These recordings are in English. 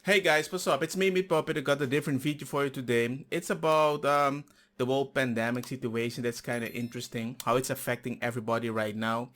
Hey guys, what's up? It's me, Meat Puppet. I got a different video for you today. It's about the whole pandemic situation that's kind of interesting, how it's affecting everybody right now.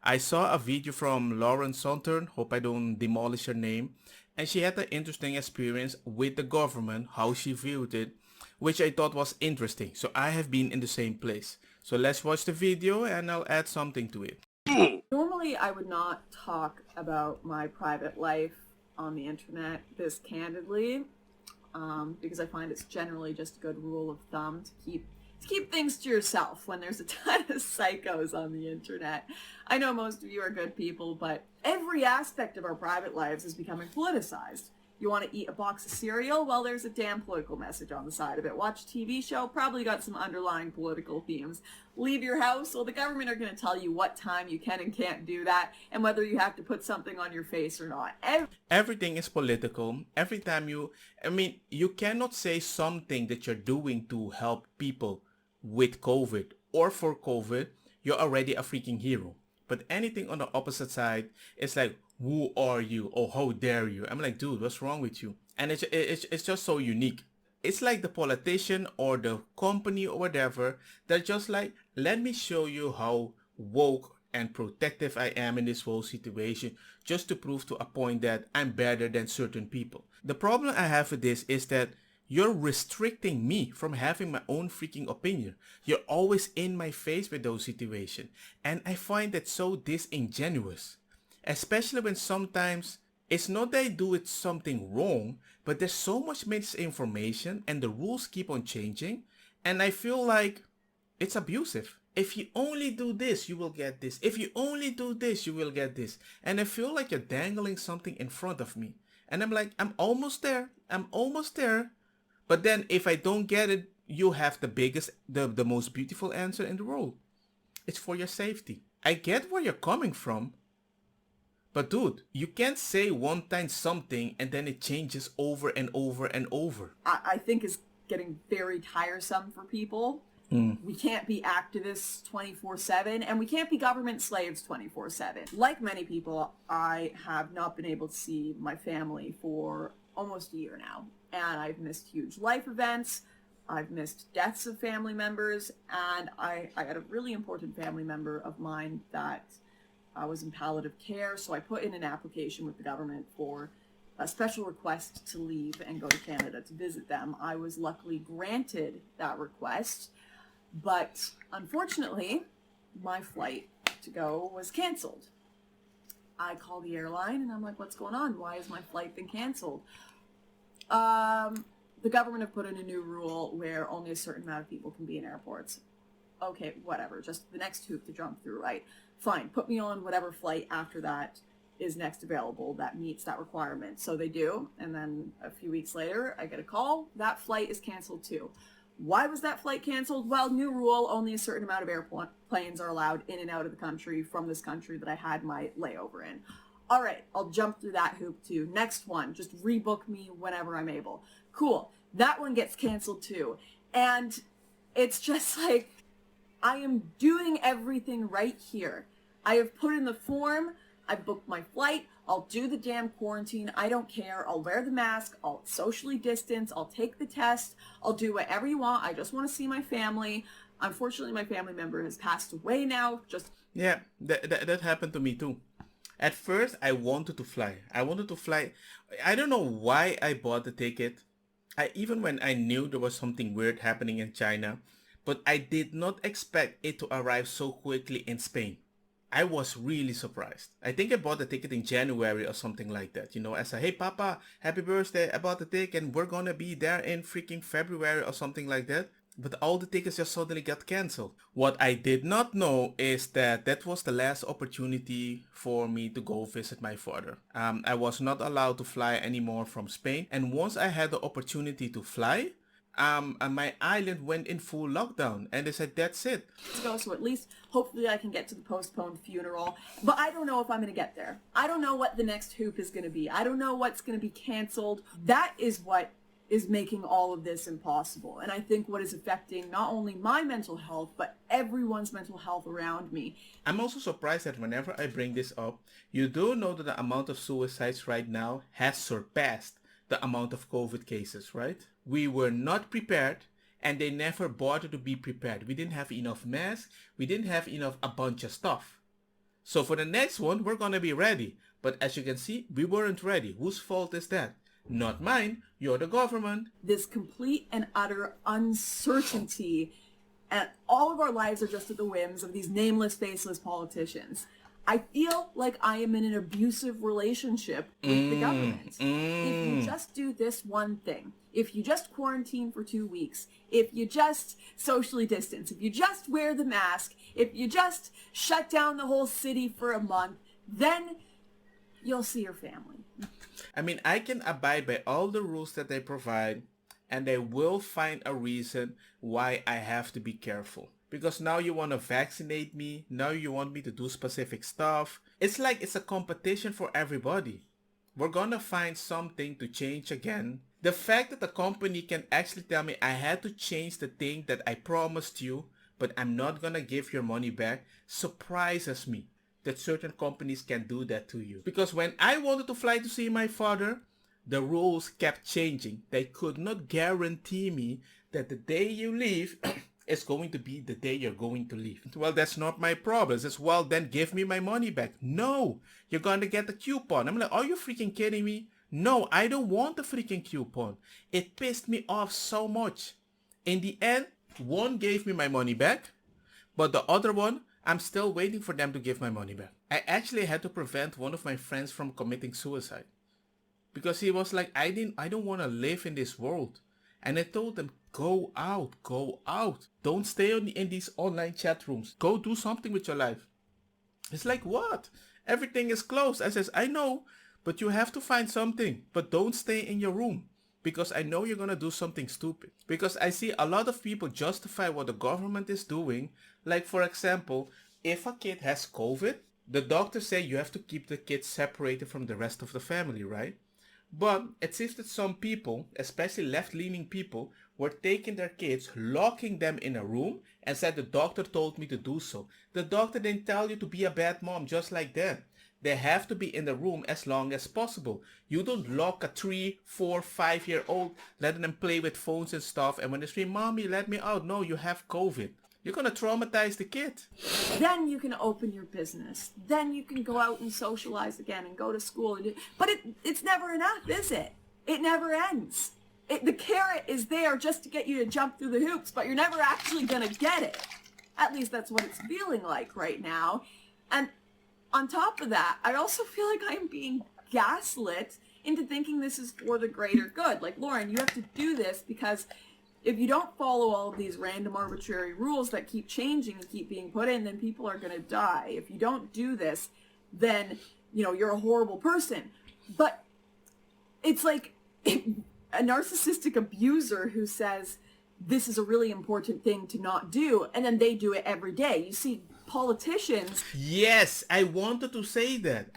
I saw a video from Lauren Sonturn, hope I don't demolish her name, and she had an interesting experience with the government, how she viewed it, which I thought was interesting. So I have been in the same place. So let's watch the video and I'll add something to it. Normally, I would not talk about my private life on the internet this candidly, because I find it's generally just a good rule of thumb to keep things to yourself when there's a ton of psychos on the internet. I know most of you are good people, but every aspect of our private lives is becoming politicized. You want to eat a box of cereal? Well, there's a damn political message on the side of it. Watch a TV show? Probably got some underlying political themes. Leave your house? Well, the government are going to tell you what time you can and can't do that, and whether you have to put something on your face or not. Everything is political. Every time you cannot say something that you're doing to help people with COVID or for COVID, you're already a freaking hero. But anything on the opposite side, it's like, who are you? Or how dare you? I'm like, dude, what's wrong with you? And it's just so unique. It's like the politician or the company or whatever, they're just like, let me show you how woke and protective I am in this whole situation, just to prove to a point that I'm better than certain people. The problem I have with this is that you're restricting me from having my own freaking opinion. You're always in my face with those situations. And I find that so disingenuous. Especially when sometimes it's not that I do it something wrong, but there's so much misinformation and the rules keep on changing. And I feel like it's abusive. If you only do this, you will get this. If you only do this, you will get this. And I feel like you're dangling something in front of me. And I'm like, I'm almost there. I'm almost there. But then if I don't get it, you have the most beautiful answer in the world. It's for your safety. I get where you're coming from. But dude, you can't say one time something and then it changes over and over and over. I think is getting very tiresome for people. We can't be activists 24/7, and we can't be government slaves 24/7. Like many people, I have not been able to see my family for almost a year now, and I've missed huge life events. I've missed deaths of family members, and I had a really important family member of mine that was in palliative care, so I put in an application with the government for a special request to leave and go to Canada to visit them. I was luckily granted that request, but unfortunately, my flight to go was canceled. I call the airline and I'm like, what's going on? Why has my flight been canceled? The government have put in a new rule where only a certain amount of people can be in airports. Okay, whatever, just the next hoop to jump through, right? Fine, put me on whatever flight after that is next available that meets that requirement. So they do, and then a few weeks later, I get a call, that flight is canceled too. Why was that flight canceled? Well, new rule, only a certain amount of airplanes are allowed in and out of the country from this country that I had my layover in. All right, I'll jump through that hoop too. Next one, just rebook me whenever I'm able. Cool, that one gets canceled too. And it's just like, I am doing everything right here. I have put in the form, I've booked my flight, I'll do the damn quarantine, I don't care, I'll wear the mask, I'll socially distance, I'll take the test, I'll do whatever you want, I just want to see my family. Unfortunately, my family member has passed away now, Yeah, that happened to me too. At first, I wanted to fly. I don't know why I bought the ticket. Even when I knew there was something weird happening in China, but I did not expect it to arrive so quickly in Spain. I was really surprised. I think I bought the ticket in January or something like that. I said, hey Papa, happy birthday, I bought the ticket and we're gonna be there in freaking February or something like that. But all the tickets just suddenly got cancelled. What I did not know is that that was the last opportunity for me to go visit my father. I was not allowed to fly anymore from Spain. And once I had the opportunity to fly, and my island went in full lockdown, and they said that's it. to go, so at least hopefully I can get to the postponed funeral. But I don't know if I'm going to get there. I don't know what the next hoop is going to be. I don't know what's going to be canceled. That is what is making all of this impossible. And I think what is affecting not only my mental health, but everyone's mental health around me. I'm also surprised that whenever I bring this up, you do know that the amount of suicides right now has surpassed the amount of COVID cases, right? We were not prepared, and they never bothered to be prepared. We didn't have enough masks. We didn't have enough a bunch of stuff. So for the next one, we're gonna be ready. But as you can see, we weren't ready. Whose fault is that? Not mine. You're the government. This complete and utter uncertainty, and all of our lives are just at the whims of these nameless, faceless politicians. I feel like I am in an abusive relationship with the government. If you just do this one thing, if you just quarantine for 2 weeks, if you just socially distance, if you just wear the mask, if you just shut down the whole city for a month, then you'll see your family. I mean, I can abide by all the rules that they provide, and they will find a reason why I have to be careful. Because now you want to vaccinate me, now you want me to do specific stuff. It's like it's a competition for everybody. We're gonna find something to change again. The fact that the company can actually tell me I had to change the thing that I promised you, but I'm not gonna give your money back, surprises me that certain companies can do that to you. Because when I wanted to fly to see my father, the rules kept changing. They could not guarantee me that the day you leave is going to be the day you're going to leave. Well, that's not my problem. It's well, then give me my money back. No, you're gonna get a coupon. I'm like, are you freaking kidding me? No, I don't want the freaking coupon. It pissed me off so much. In the end, one gave me my money back, but the other one, I'm still waiting for them to give my money back. I actually had to prevent one of my friends from committing suicide because he was like, I don't want to live in this world. And I told them, go out, go out. Don't stay in these online chat rooms. Go do something with your life. It's like, what? Everything is closed. I says, I know, but you have to find something. But don't stay in your room. Because I know you're going to do something stupid. Because I see a lot of people justify what the government is doing. Like, for example, if a kid has COVID, the doctors say you have to keep the kid separated from the rest of the family, right? But it seems that some people, especially left-leaning people, were taking their kids, locking them in a room, and said the doctor told me to do so. The doctor didn't tell you to be a bad mom just like that. They have to be in the room as long as possible. You don't lock a 3, 4, 5-year-old, letting them play with phones and stuff, and when they scream, Mommy, let me out. No, you have COVID. You're going to traumatize the kid. Then you can open your business. Then you can go out and socialize again and go to school. But it's never enough, is it? It never ends. The carrot is there just to get you to jump through the hoops, but you're never actually going to get it. At least that's what it's feeling like right now. And on top of that, I also feel like I'm being gaslit into thinking this is for the greater good. Like, Lauren, you have to do this because if you don't follow all of these random arbitrary rules that keep changing and keep being put in, then people are going to die. If you don't do this, then, you're a horrible person. But it's like a narcissistic abuser who says this is a really important thing to not do, and then they do it every day. You see politicians. Yes, I wanted to say that.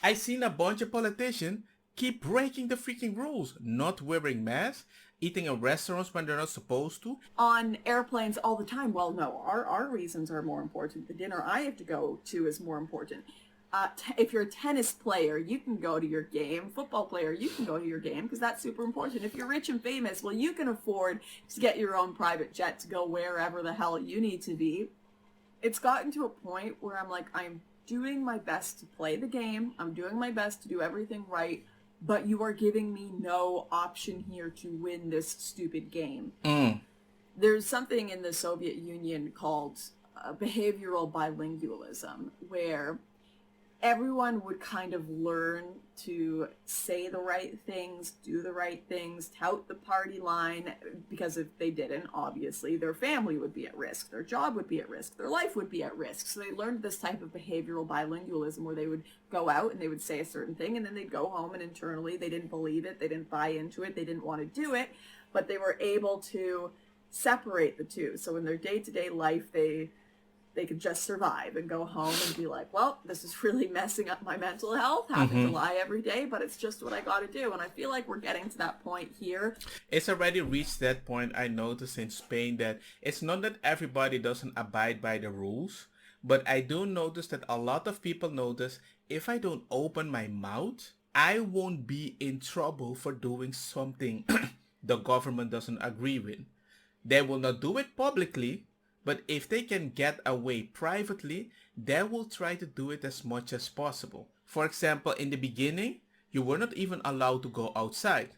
I seen a bunch of politicians keep breaking the freaking rules. Not wearing masks, eating in restaurants when they're not supposed to. On airplanes all the time. Well, no, our reasons are more important. The dinner I have to go to is more important. If you're a tennis player, you can go to your game. Football player, you can go to your game because that's super important. If you're rich and famous, well, you can afford to get your own private jet to go wherever the hell you need to be. It's gotten to a point where I'm like, I'm doing my best to play the game. I'm doing my best to do everything right. But you are giving me no option here to win this stupid game. There's something in the Soviet Union called behavioral bilingualism, where everyone would kind of learn to say the right things, do the right things, tout the party line, because if they didn't, obviously, their family would be at risk, their job would be at risk, their life would be at risk. So they learned this type of behavioral bilingualism where they would go out and they would say a certain thing, and then they'd go home and internally they didn't believe it, they didn't buy into it, they didn't want to do it, but they were able to separate the two. So in their day-to-day life, they could just survive and go home and be like, well, this is really messing up my mental health, having to lie every day, but it's just what I got to do. And I feel like we're getting to that point here. It's already reached that point. I noticed in Spain that it's not that everybody doesn't abide by the rules, but I do notice that a lot of people notice if I don't open my mouth, I won't be in trouble for doing something the government doesn't agree with. They will not do it publicly, but if they can get away privately, they will try to do it as much as possible. For example, in the beginning, you were not even allowed to go outside.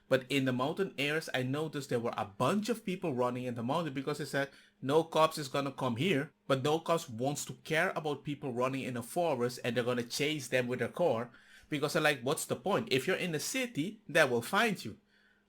But in the mountain areas, I noticed there were a bunch of people running in the mountain because they said, no cops is gonna come here, but no cops wants to care about people running in a forest and they're gonna chase them with a car because they're like, what's the point? If you're in the city, they will find you.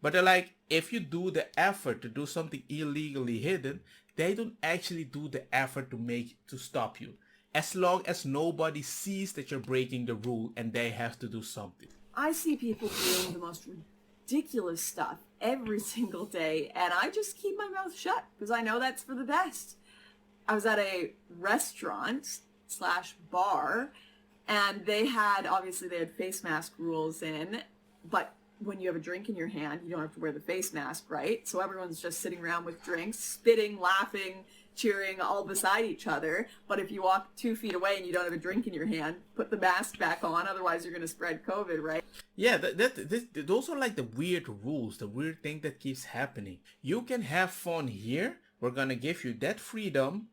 But they're like, if you do the effort to do something illegally hidden, they don't actually do the effort to stop you. As long as nobody sees that you're breaking the rule and they have to do something. I see people doing the most ridiculous stuff every single day, and I just keep my mouth shut because I know that's for the best. I was at a restaurant slash bar, and they had face mask rules in, but when you have a drink in your hand, you don't have to wear the face mask, right? So everyone's just sitting around with drinks, spitting, laughing, cheering, all beside each other. But if you walk 2 feet away and you don't have a drink in your hand, put the mask back on, otherwise you're going to spread COVID, right? Yeah, those are like the weird rules, the weird thing that keeps happening. You can have fun here. We're going to give you that freedom,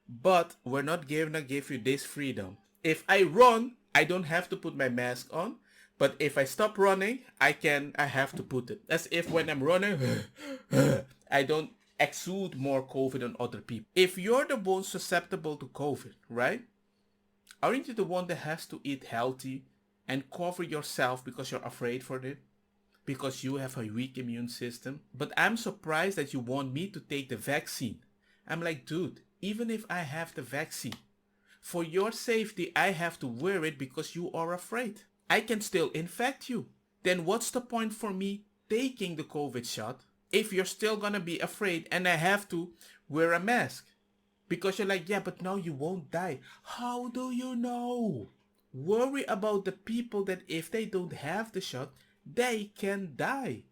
but we're not going to give you this freedom. If I run, I don't have to put my mask on. But if I stop running, I have to put it. As if when I'm running, I don't exude more COVID on other people. If you're the one susceptible to COVID, right? Aren't you the one that has to eat healthy and cover yourself because you're afraid for it? Because you have a weak immune system? But I'm surprised that you want me to take the vaccine. I'm like, dude, even if I have the vaccine, for your safety, I have to wear it because you are afraid. I can still infect you. Then what's the point for me taking the COVID shot if you're still gonna be afraid and I have to wear a mask? Because you're like, yeah, but now you won't die. How do you know? Worry about the people that if they don't have the shot, they can die.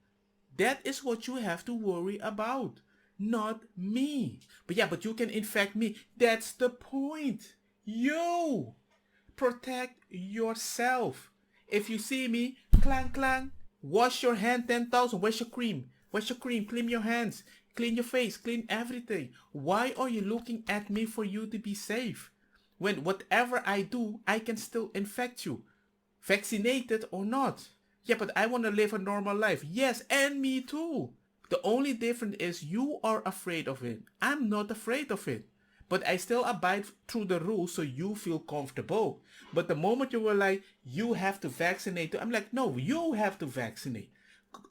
That is what you have to worry about, not me. But yeah, but you can infect me. That's the point. You protect yourself. If you see me, clang clang, wash your hand 10,000. Where's your cream? Where's your cream? Clean your hands, clean your face, clean everything. Why are you looking at me for you to be safe? When whatever I do, I can still infect you. Vaccinated or not. Yeah, but I want to live a normal life. Yes, and me too. The only difference is you are afraid of it. I'm not afraid of it. But I still abide through the rules so you feel comfortable. But the moment you were like, you have to vaccinate, I'm like, no, you have to vaccinate.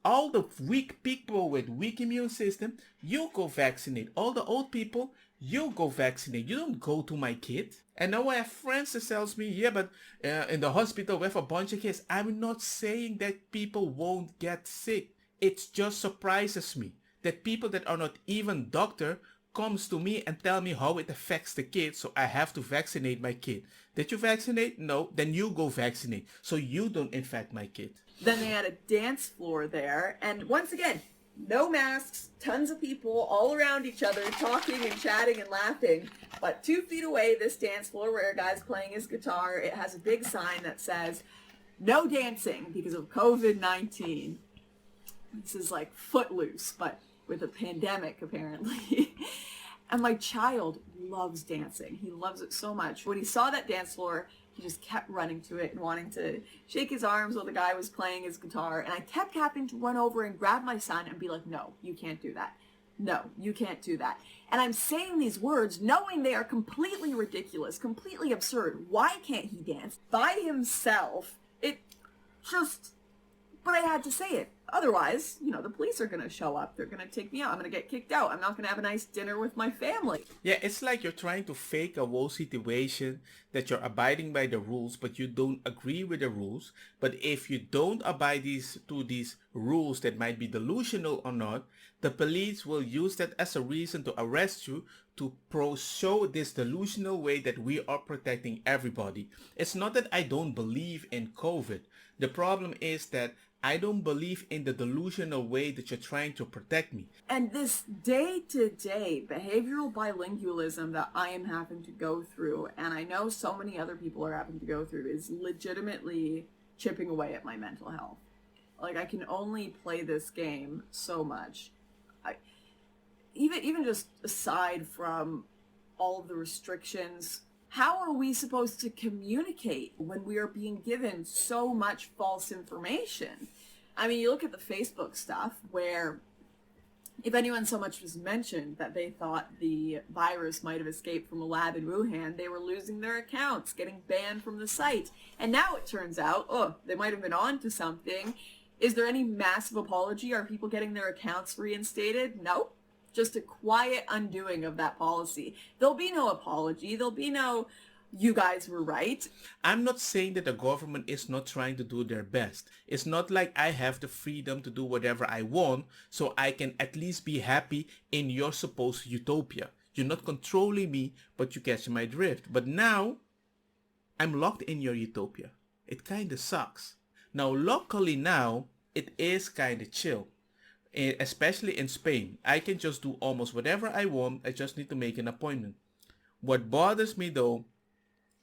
All the weak people with weak immune system, you go vaccinate. All the old people, you go vaccinate. You don't go to my kid. And now I have friends that tells me, yeah, but in the hospital we have a bunch of kids. I'm not saying that people won't get sick. It just surprises me that people that are not even doctor comes to me and tell me how it affects the kid, so I have to vaccinate my kid. Did you vaccinate? No. Then you go vaccinate so you don't infect my kid. Then they had a dance floor there, and once again, no masks, tons of people all around each other talking and chatting and laughing. But 2 feet away, this dance floor where a guy's playing his guitar, it has a big sign that says, no dancing because of COVID-19. This is like Footloose, but with a pandemic, apparently. And my child loves dancing. He loves it so much. When he saw that dance floor, he just kept running to it and wanting to shake his arms while the guy was playing his guitar. And I kept having to run over and grab my son and be like, no, you can't do that. No, you can't do that. And I'm saying these words knowing they are completely ridiculous, completely absurd. Why can't he dance by himself? It just... But I had to say it. Otherwise, the police are going to show up. They're going to take me out. I'm going to get kicked out. I'm not going to have a nice dinner with my family. Yeah, it's like you're trying to fake a whole situation that you're abiding by the rules, but you don't agree with the rules. But if you don't abide to these rules that might be delusional or not, the police will use that as a reason to arrest you to show this delusional way that we are protecting everybody. It's not that I don't believe in COVID. The problem is that I don't believe in the delusional way that you're trying to protect me. And this day-to-day behavioral bilingualism that I am having to go through, and I know so many other people are having to go through, is legitimately chipping away at my mental health. Like, I can only play this game so much. Even just aside from all of the restrictions, how are we supposed to communicate when we are being given so much false information? I mean, you look at the Facebook stuff where if anyone so much as mentioned that they thought the virus might have escaped from a lab in Wuhan, they were losing their accounts, getting banned from the site. And now it turns out, oh, they might have been on to something. Is there any massive apology? Are people getting their accounts reinstated? No. Just a quiet undoing of that policy. There'll be no apology. There'll be no, you guys were right. I'm not saying that the government is not trying to do their best. It's not like I have the freedom to do whatever I want, so I can at least be happy in your supposed utopia. You're not controlling me, but you catch my drift. But now, I'm locked in your utopia. It kinda sucks. Now, luckily now, it is kinda chill. Especially in Spain. I can just do almost whatever I want. I just need to make an appointment. What bothers me though,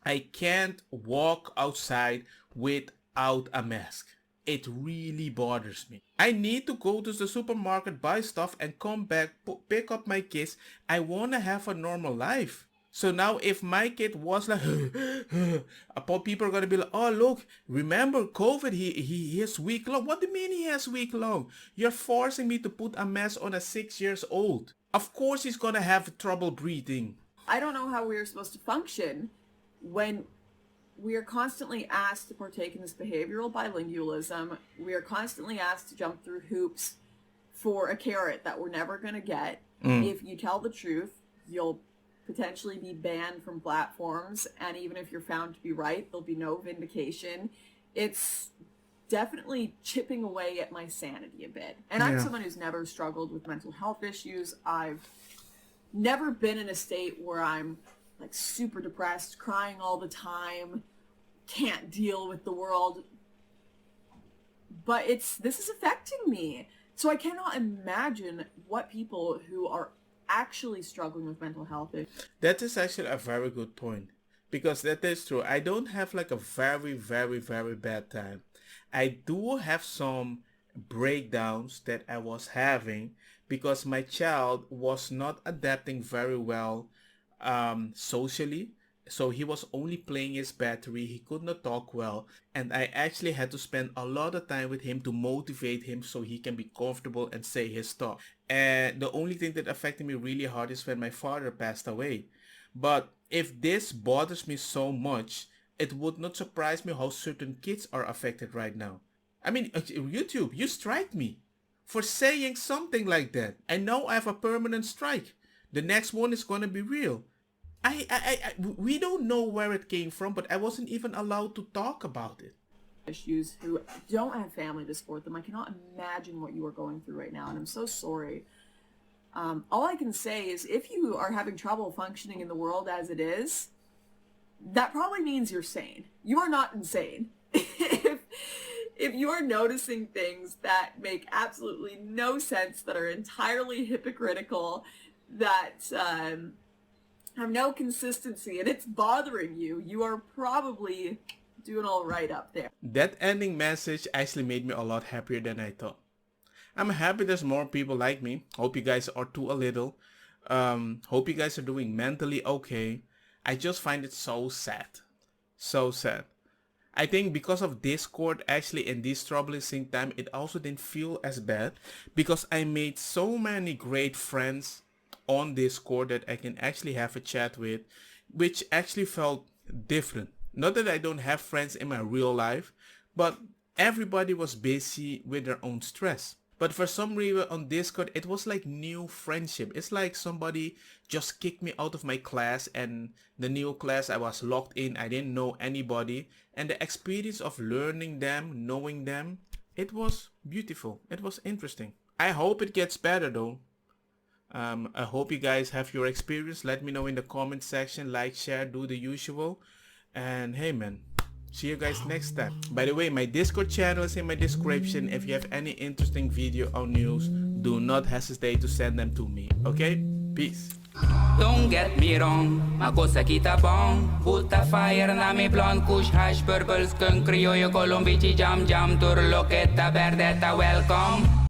I can't walk outside without a mask. It really bothers me. I need to go to the supermarket, buy stuff, and come back, pick up my kids. I want to have a normal life. So now if my kid was like, people are going to be like, oh, look, remember COVID, he is week long. What do you mean he has week long? You're forcing me to put a mask on a 6 years old. Of course he's going to have trouble breathing. I don't know how we're supposed to function when we are constantly asked to partake in this behavioral bilingualism. We are constantly asked to jump through hoops for a carrot that we're never going to get. If you tell the truth, you'll potentially be banned from platforms, and even if you're found to be right, there'll be no vindication. It's definitely chipping away at my sanity a bit. And I'm someone who's never struggled with mental health issues. I've never been in a state where I'm like super depressed, crying all the time, can't deal with the world. But this is affecting me. So I cannot imagine what people who are actually struggling with mental health issues. That is actually a very good point, because that is true. I don't have like a very, very, very bad time. I do have some breakdowns that I was having because my child was not adapting very well socially. So he was only playing his battery. He could not talk well. And I actually had to spend a lot of time with him to motivate him so he can be comfortable and say his stuff. And the only thing that affected me really hard is when my father passed away. But if this bothers me so much, it would not surprise me how certain kids are affected right now. I mean, YouTube, you strike me for saying something like that. And now I have a permanent strike. The next one is going to be real. We don't know where it came from, but I wasn't even allowed to talk about it. Issues who don't have family to support them. I cannot imagine what you are going through right now, and I'm so sorry. All I can say is if you are having trouble functioning in the world as it is, that probably means you're sane. You are not insane. If you are noticing things that make absolutely no sense, that are entirely hypocritical, that have no consistency, and it's bothering you, you are probably doing all right up there. That ending message actually made me a lot happier than I thought. I'm happy there's more people like me. Hope you guys are too a little. Hope you guys are doing mentally okay. I just find it so sad. So sad. I think because of Discord, actually in this troublesome time, it also didn't feel as bad because I made so many great friends on Discord that I can actually have a chat with, which actually felt different. Not that I don't have friends in my real life, but everybody was busy with their own stress. But for some reason on Discord, it was like new friendship. It's like somebody just kicked me out of my class, and the new class I was locked in. I didn't know anybody. And the experience of learning them, knowing them, it was beautiful. It was interesting. I hope it gets better though. I hope you guys have your experience. Let me know in the comment section. Like, share, do the usual. And hey man, see you guys next time. By the way, my Discord channel is in my description. If you have any interesting video or news, do not hesitate to send them to me, okay? Peace. Don't get me wrong, ma cosa kita bong. Buta fire na mi blonde, kush hash, purple skunk, criollo, colombici, jam jam, turloqueta, verdeta, welcome.